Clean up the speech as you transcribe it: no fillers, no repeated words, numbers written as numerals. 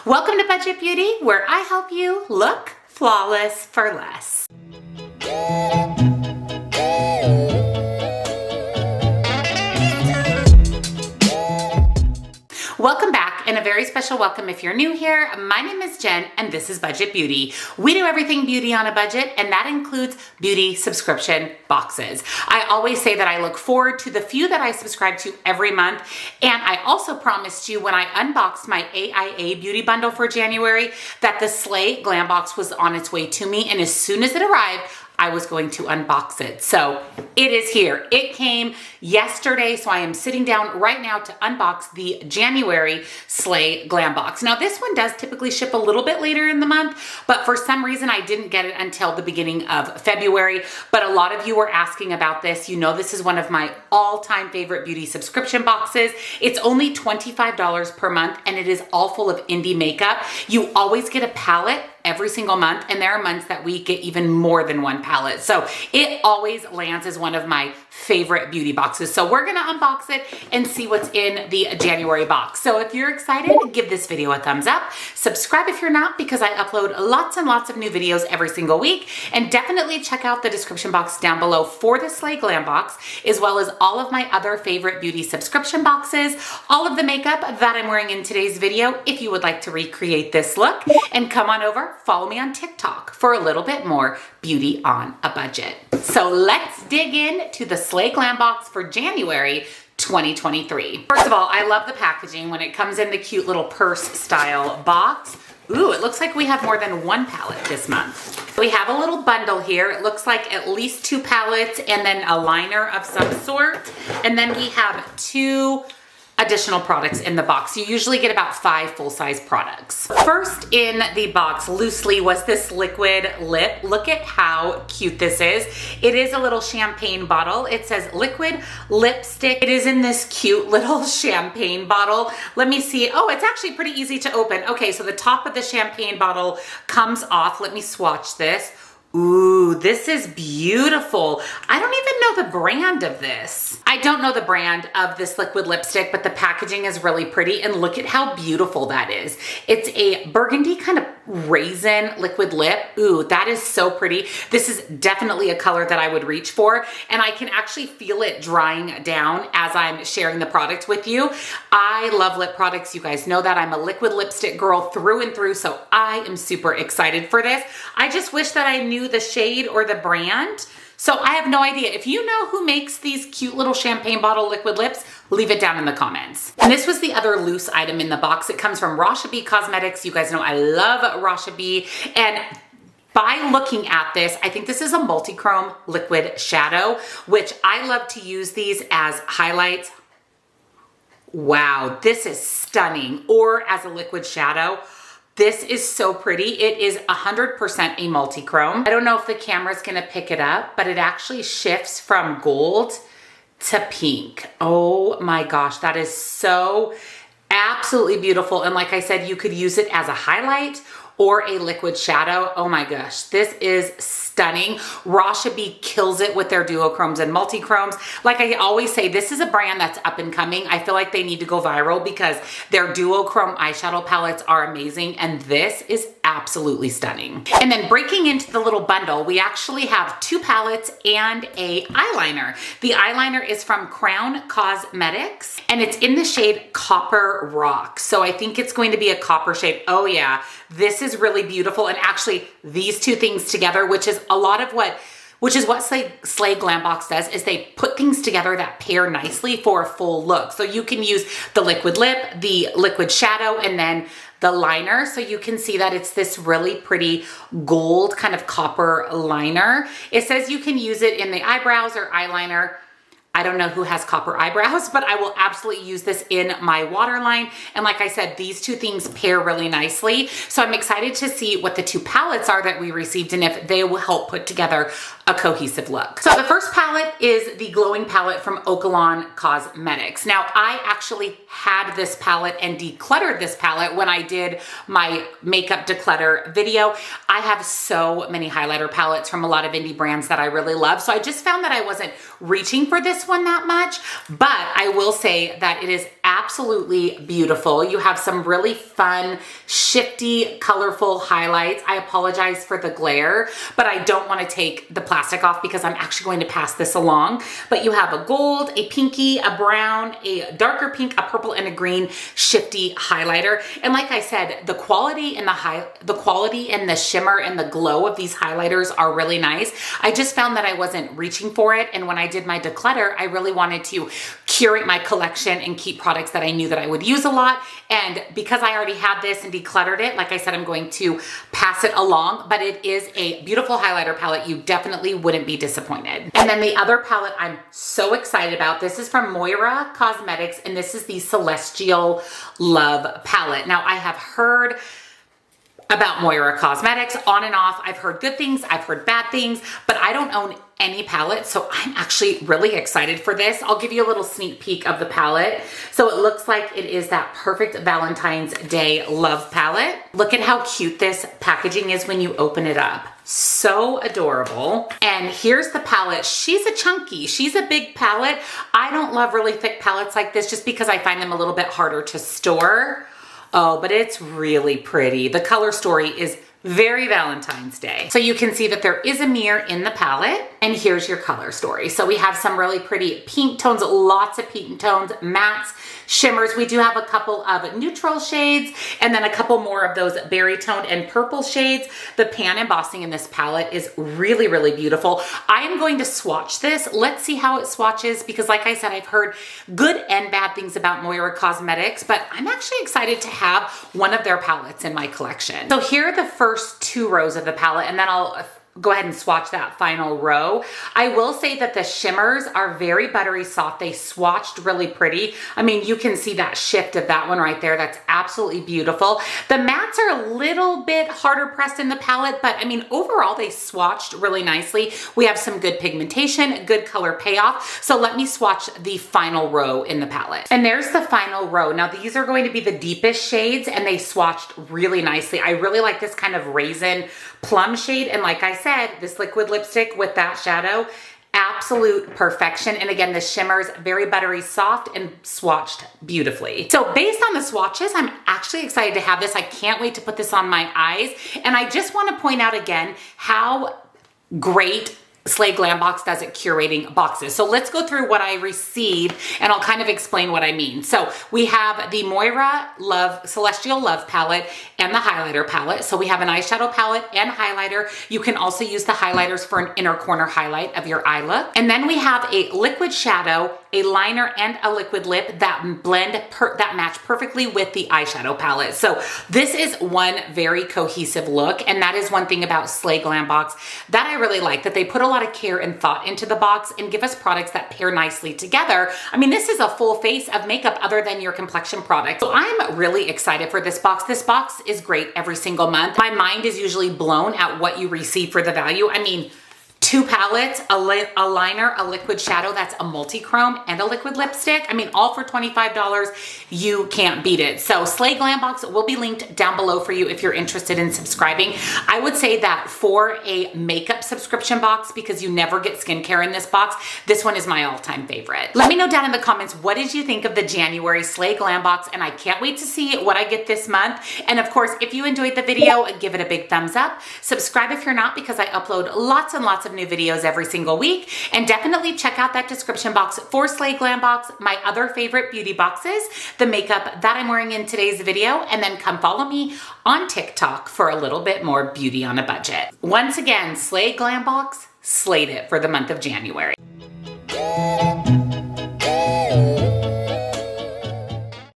Welcome to Budget Beauty, where I help you look flawless for less. Welcome back, and a very special welcome if you're new here. My name is Jen, and this is Budget Beauty. We do everything beauty on a budget, and that includes beauty subscription boxes. I always say that I look forward to the few that I subscribe to every month, and I also promised you when I unboxed my AIA beauty bundle for January that the Slay Glam box was on its way to me, and as soon as it arrived, I was going to unbox it. So it is here. It came yesterday, so I am sitting down right now to unbox the January Slay Glam box. Now this one does typically ship a little bit later in the month, but for some reason I didn't get it until the beginning of February. But a lot of you were asking about this. You know, this is one of my all-time favorite beauty subscription boxes. It's only $25 per month, and it is all full of indie makeup. You always get a palette every single month, and there are months that we get even more than one palette. So it always lands as one of my favorite beauty boxes. So we're gonna unbox it and see what's in the January box. So if you're excited, give this video a thumbs up. Subscribe if you're not, because I upload lots and lots of new videos every single week. And definitely check out the description box down below for the Slay Glam box, as well as all of my other favorite beauty subscription boxes, all of the makeup that I'm wearing in today's video, if you would like to recreate this look. And come on over, follow me on TikTok for a little bit more beauty on a budget. So let's dig in to the Slay Glam box for January 2023. First of all, I love the packaging when it comes in the cute little purse style box. Ooh, it looks like we have more than one palette this month. We have a little bundle here. It looks like at least 2 palettes and then a liner of some sort. And then we have 2 additional products in the box. You usually get about 5 full-size products. First in the box, loosely, was this liquid lip. Look at how cute this is. It is a little champagne bottle. It says liquid lipstick. It is in this cute little champagne bottle. Let me see. Oh, it's actually pretty easy to open. Okay, so the top of the champagne bottle comes off. Let me swatch this. Ooh, this is beautiful. I don't even know the brand of this. I don't know the brand of this liquid lipstick, but the packaging is really pretty, and look at how beautiful that is. It's a burgundy kind of raisin liquid lip. Ooh, that is so pretty. This is definitely a color that I would reach for, and I can actually feel it drying down as I'm sharing the product with you. I love lip products. You guys know that. I'm a liquid lipstick girl through and through, so I am super excited for this. I just wish that I knew the shade or the brand. So I have no idea. If you know who makes these cute little champagne bottle liquid lips, leave it down in the comments. And this was the other loose item in the box. It comes from Rasha B Cosmetics. You guys know I love Rasha B. And by looking at this, I think this is a multi-chrome liquid shadow, which I love to use these as highlights. Wow, this is stunning. Or as a liquid shadow. This is so pretty. It is 100% a multi-chrome. I don't know if the camera's gonna pick it up, but it actually shifts from gold to pink. Oh my gosh, that is so absolutely beautiful. And like I said, you could use it as a highlight or a liquid shadow. Oh my gosh, this is stunning. Rasha B kills it with their duochromes and multi-chromes. Like I always say, this is a brand that's up and coming. I feel like they need to go viral because their duochrome eyeshadow palettes are amazing, and this is absolutely stunning. And then breaking into the little bundle, we actually have 2 palettes and a eyeliner. The eyeliner is from Crown Cosmetics, and it's in the shade Copper Rock. So I think it's going to be a copper shade. Oh yeah, this is really beautiful. And actually these 2 things together, which is what Slay Glam box does, is they put things together that pair nicely for a full look. So you can use the liquid lip, the liquid shadow, and then the liner. So you can see that it's this really pretty gold kind of copper liner. It says you can use it in the eyebrows or eyeliner. I don't know who has copper eyebrows, but I will absolutely use this in my waterline. And like I said, these 2 things pair really nicely. So I'm excited to see what the 2 palettes are that we received and if they will help put together a cohesive look. So the first palette is the glowing palette from Okalon Cosmetics. Now I actually had this palette and decluttered this palette when I did my makeup declutter video. I have so many highlighter palettes from a lot of indie brands that I really love. So I just found that I wasn't reaching for this one that much, but I will say that it is absolutely beautiful. You have some really fun, shifty, colorful highlights. I apologize for the glare, but I don't want to take the plastic off because I'm actually going to pass this along. But you have a gold, a pinky, a brown, a darker pink, a purple, and a green shifty highlighter. And like I said, the quality and the shimmer and the glow of these highlighters are really nice. I just found that I wasn't reaching for it, and when I did my declutter, I really wanted to curate my collection and keep products that I knew that I would use a lot. And because I already had this and decluttered it, like I said, I'm going to pass it along, but it is a beautiful highlighter palette. You definitely wouldn't be disappointed. And then the other palette I'm so excited about, this is from Moira Cosmetics, and this is the Celestial Love palette. Now, I have heard about Moira Cosmetics on and off. I've heard good things, I've heard bad things, but I don't own any palette, so I'm actually really excited for this. I'll give you a little sneak peek of the palette. So it looks like it is that perfect Valentine's Day love palette. Look at how cute this packaging is when you open it up. So adorable. And here's the palette. She's a big palette. I don't love really thick palettes like this just because I find them a little bit harder to store. Oh, but it's really pretty. The color story is very Valentine's Day. So you can see that there is a mirror in the palette, and here's your color story. So we have some really pretty pink tones, lots of pink tones, mattes, shimmers. We do have a couple of neutral shades, and then a couple more of those berry toned and purple shades. The pan embossing in this palette is really, really beautiful. I am going to swatch this. Let's see how it swatches, because like I said, I've heard good and bad things about Moira Cosmetics, but I'm actually excited to have one of their palettes in my collection. So here are the first two rows of the palette, and then I'll go ahead and swatch that final row. I will say that the shimmers are very buttery soft. They swatched really pretty. I mean, you can see that shift of that one right there. That's absolutely beautiful. The mattes are a little bit harder pressed in the palette, but I mean, overall they swatched really nicely. We have some good pigmentation, good color payoff. So let me swatch the final row in the palette. And there's the final row. Now these are going to be the deepest shades, and they swatched really nicely. I really like this kind of raisin plum shade, and like I said, this liquid lipstick with that shadow, absolute perfection. And again, the shimmers very buttery soft and swatched beautifully. So based on the swatches, I'm actually excited to have this. I can't wait to put this on my eyes. And I just want to point out again how great slayglambox does at curating boxes. So let's go through what I received, and I'll kind of explain what I mean. So we have the Moira Celestial Love palette and the highlighter palette. So we have an eyeshadow palette and highlighter. You can also use the highlighters for an inner corner highlight of your eye look. And then we have a liquid shadow, a liner, and a liquid lip that that match perfectly with the eyeshadow palette. So this is one very cohesive look, and that is one thing about slayglambox that I really like, that they put a lot of care and thought into the box and give us products that pair nicely together. I mean, this is a full face of makeup other than your complexion product. So I'm really excited for this box. This box is great every single month. My mind is usually blown at what you receive for the value. I mean, 2 palettes, a liner, a liquid shadow, that's a multi-chrome, and a liquid lipstick. I mean, all for $25. You can't beat it. So slayglambox will be linked down below for you if you're interested in subscribing. I would say that for a makeup subscription box, because you never get skincare in this box, this one is my all-time favorite. Let me know down in the comments, what did you think of the January slayglambox? And I can't wait to see what I get this month. And of course, if you enjoyed the video, give it a big thumbs up. Subscribe if you're not, because I upload lots and lots of new videos every single week. And definitely check out that description box for slayglambox, my other favorite beauty boxes, the makeup that I'm wearing in today's video, and then come follow me on TikTok for a little bit more beauty on a budget. Once again, slayglambox slayed it for the month of January.